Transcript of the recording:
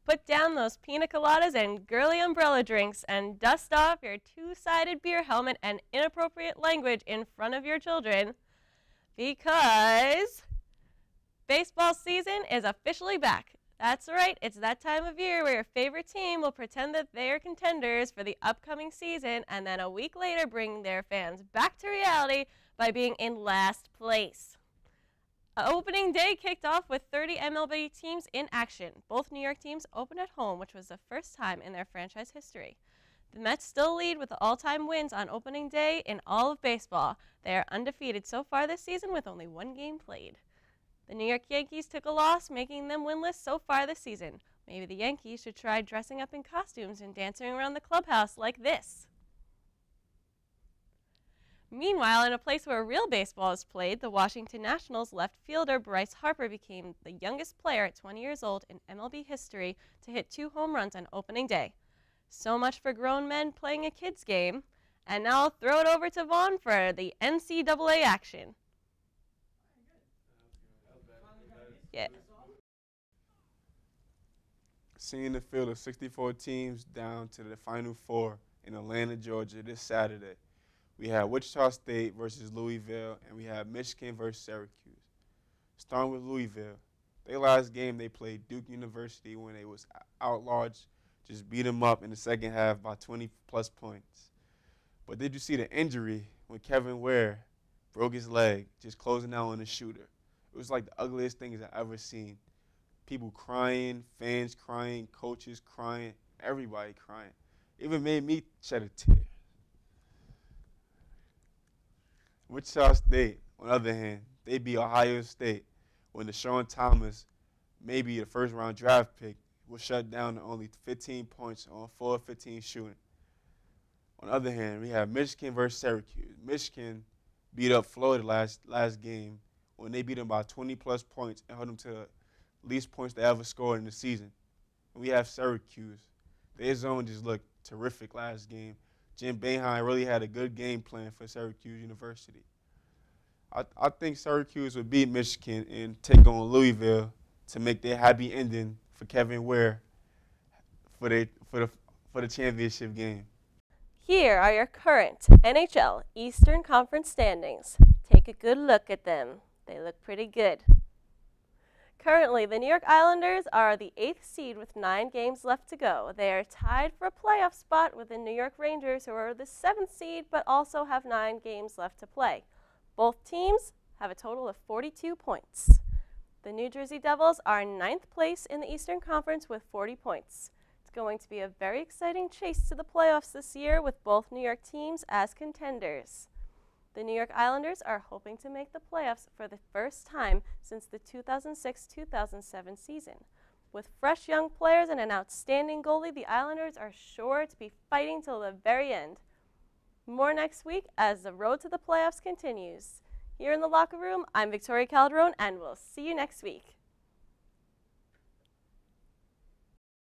Put down those pina coladas and girly umbrella drinks and dust off your two-sided beer helmet and inappropriate language in front of your children, because baseball season is officially back. That's right, it's that time of year where your favorite team will pretend that they are contenders for the upcoming season and then a week later bring their fans back to reality by being in last place. Opening day kicked off with 30 MLB teams in action. Both New York teams opened at home, which was the first time in their franchise history. The Mets still lead with the all-time wins on opening day in all of baseball. They are undefeated so far this season with only one game played. The New York Yankees took a loss, making them winless so far this season. Maybe the Yankees should try dressing up in costumes and dancing around the clubhouse like this. Meanwhile, in a place where real baseball is played, the Washington Nationals left fielder Bryce Harper became the youngest player at 20 years old in MLB history to hit 2 home runs on opening day. So much for grown men playing a kid's game. And now I'll throw it over to Vaughn for the NCAA action. Yeah. Seeing the field of 64 teams down to the Final Four in Atlanta, Georgia this Saturday. We have Wichita State versus Louisville, and we have Michigan versus Syracuse. Starting with Louisville, their last game they played Duke University when they was outlawed, just beat them up in the second half by 20-plus points. But did you see the injury when Kevin Ware broke his leg just closing out on the shooter? It was like the ugliest thing I've ever seen. People crying, fans crying, coaches crying, everybody crying. It even made me shed a tear. Wichita State, on the other hand, they beat Ohio State when Deshaun Thomas, maybe the first-round draft pick, was shut down to only 15 points on 4 of 15 shooting. On the other hand, we have Michigan versus Syracuse. Michigan beat up Florida last game when they beat them by 20-plus points and held them to the least points they ever scored in the season. And we have Syracuse. Their zone just looked terrific last game. Jim Boeheim really had a good game plan for Syracuse University. I think Syracuse would beat Michigan and take on Louisville to make their happy ending for Kevin Ware for the championship game. Here are your current NHL Eastern Conference standings. Take a good look at them. They look pretty good. Currently, the New York Islanders are the 8th seed with 9 games left to go. They are tied for a playoff spot with the New York Rangers, who are the 7th seed but also have 9 games left to play. Both teams have a total of 42 points. The New Jersey Devils are 9th place in the Eastern Conference with 40 points. It's going to be a very exciting chase to the playoffs this year with both New York teams as contenders. The New York Islanders are hoping to make the playoffs for the first time since the 2006-2007 season. With fresh young players and an outstanding goalie, the Islanders are sure to be fighting till the very end. More next week as the road to the playoffs continues. Here in the locker room, I'm Victoria Calderon, and we'll see you next week.